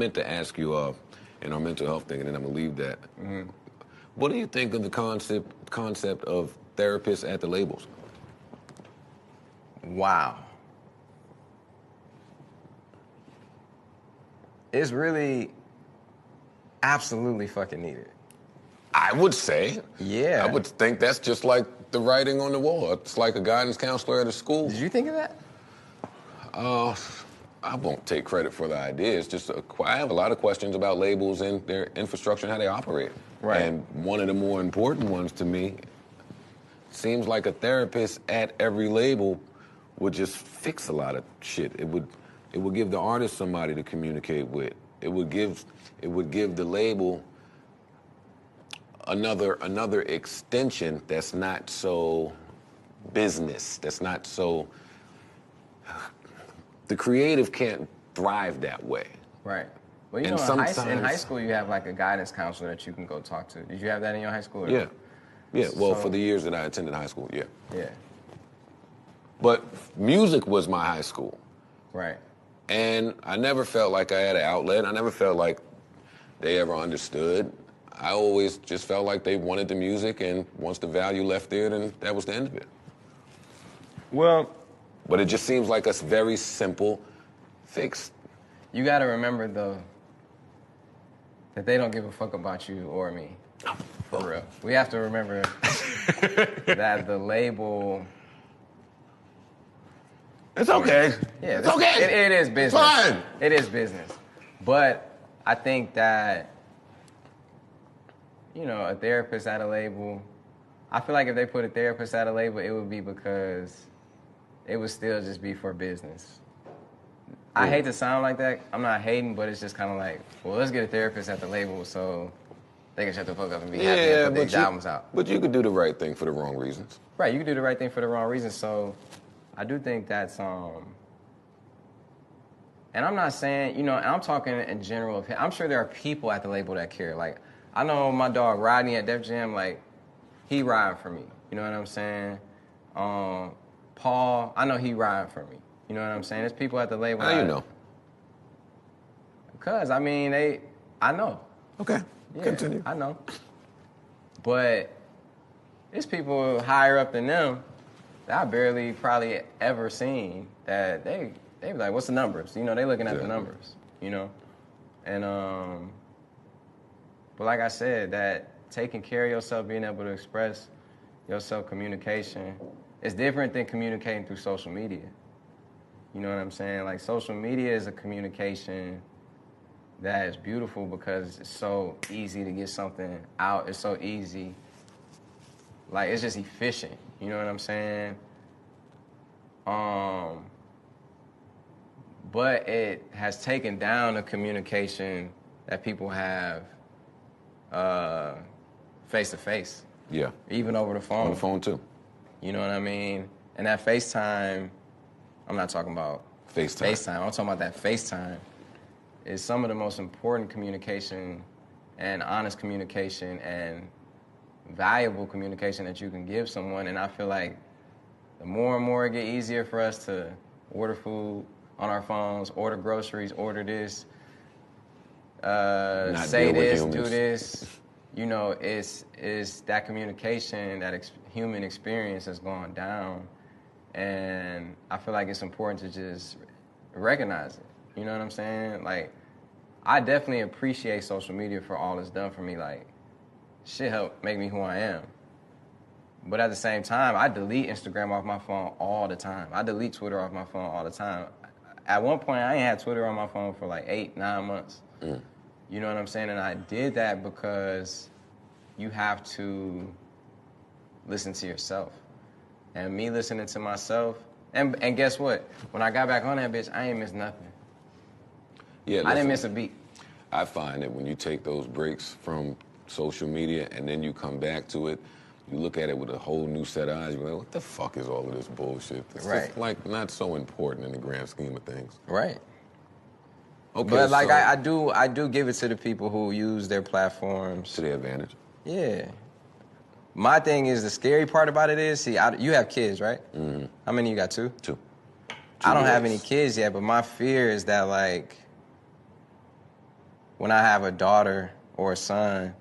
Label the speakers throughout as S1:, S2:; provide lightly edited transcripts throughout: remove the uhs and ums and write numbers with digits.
S1: meant to ask you in our mental health thing, and then I'm gonna leave that. What do you think of the concept of therapists at the labels?
S2: Wow. It's really absolutely fucking needed.
S1: I would say.
S2: Yeah.
S1: I would think that's just like the writing on the wall. It's like a guidance counselor at a school.
S2: Did you think of that?
S1: I won't take credit for the idea. It's just I have a lot of questions about labels and their infrastructure and how they operate.
S2: Right.
S1: And one of the more important ones to me seems like a therapist at every label would just fix a lot of shit. It would give the artist somebody to communicate with. It would give the label another extension that's not so business. That's not so. The creative can't thrive that way.
S2: Right. Well, you
S1: And
S2: know, in high
S1: sometimes-
S2: school, you have like a guidance counselor that you can go talk to. Did you have that in your high school? Or?
S1: Yeah. Yeah, well,
S2: So-
S1: for the years that I attended high school, yeah.
S2: Yeah.
S1: But music was my high school.
S2: Right.
S1: And I never felt like I had an outlet. I never felt like they ever understood. I always just felt like they wanted the music, and once the value left there, then that was the end of it.
S2: Well,
S1: But it just seems like a very simple fix.
S2: you got to remember, though, that they don't give a fuck about you or me. For real. We have to remember that the label...
S1: It's okay.
S2: Yeah,
S1: it's okay.
S2: It is business.
S1: Fine.
S2: It is business. But I think that, you know, a therapist at a label, I feel like if they put a therapist at a label, it would be because it would still just be for business. I hate to sound like that. I'm not hating, but it's just kind of like, well, let's get a therapist at the label so they can shut the fuck up and be happy and put their albums out.
S1: But you could do the right thing for the wrong reasons.
S2: Right, you can do the right thing for the wrong reason. So I do think that's, and I'm not saying, you know, I'm talking in general. I'm sure there are people at the label that care. Like, I know my dog Rodney at Def Jam, like, he ride for me. You know what I'm saying? Paul, I know he ride for me. You know what I'm saying? There's people at the label.
S1: How you know?
S2: Because, I mean, I know.
S1: Okay,
S2: Yeah,
S1: continue.
S2: I know. But there's people higher up than them that I barely probably ever seen that they be like, what's the numbers? You know, they looking at the numbers, you know? And, but like I said, that taking care of yourself, being able to express yourself, communication, is different than communicating through social media. You know what I'm saying? Like, social media is a communication that is beautiful because it's so easy to get something out. It's so easy. Like, it's just efficient. You know what I'm saying? But it has taken down the communication that people have face-to-face.
S1: Yeah.
S2: Even over the phone.
S1: On the phone, too.
S2: You know what I mean? And that FaceTime, I'm not talking about
S1: FaceTime.
S2: I'm talking about that FaceTime is some of the most important communication and honest communication and valuable communication that you can give someone. And I feel like the more and more it get easier for us to order food on our phones, order groceries, order this, say this, do this. You know, it's that communication, that human experience has gone down. And I feel like it's important to just recognize it. You know what I'm saying? Like, I definitely appreciate social media for all it's done for me. Like, shit helped make me who I am. But at the same time, I delete Instagram off my phone all the time. I delete Twitter off my phone all the time. At one point, I ain't had Twitter on my phone for like 8-9 months. You know what I'm saying? And I did that because you have to listen to yourself. And me listening to myself, and guess what? When I got back on that bitch, I ain't missed nothing.
S1: Yeah,
S2: I didn't miss a beat.
S1: I find that when you take those breaks from social media and then you come back to it, you look at it with a whole new set of eyes. You're like, what the fuck is all of this bullshit? It's just, like, not so important in the grand scheme of things.
S2: Right.
S1: Okay,
S2: But like,
S1: so,
S2: I do give it to the people who use their platforms
S1: to their advantage.
S2: Yeah. My thing is, the scary part about it is, see, you have kids, right?
S1: Mm-hmm.
S2: How many you got? Two?
S1: Two.
S2: I don't have any kids yet, but my fear is that, like, when I have a daughter or a son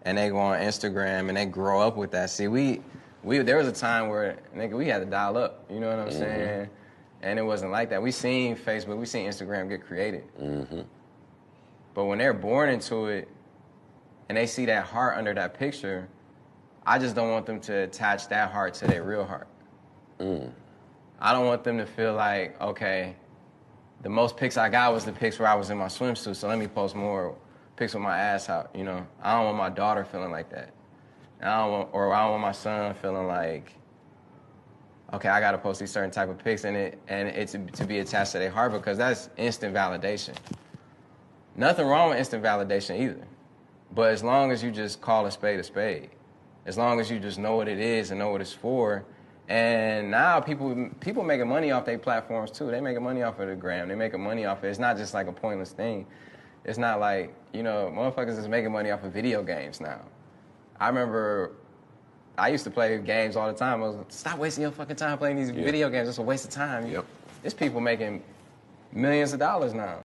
S2: and they go on Instagram and they grow up with that. See, we there was a time where, nigga, we had to dial up, you know what I'm saying? And it wasn't like that. We seen Facebook, we seen Instagram get created. But when they're born into it and they see that heart under that picture, I just don't want them to attach that heart to their real heart. I don't want them to feel like, okay, the most pics I got was the pics where I was in my swimsuit, so let me post more pics with my ass out, you know? I don't want my daughter feeling like that. I don't want my son feeling like, okay, I gotta post these certain type of pics and it's to be attached to their heart, because that's instant validation. Nothing wrong with instant validation either. But as long as you just call a spade, as long as you just know what it is and know what it's for. And now people making money off their platforms too. They making money off of the gram. They making money off it. It's not just like a pointless thing. It's not like, you know, motherfuckers is making money off of video games now. I remember I used to play games all the time. I was like, stop wasting your fucking time playing these video games. It's a waste of time.
S1: Yep.
S2: There's people making millions of dollars now.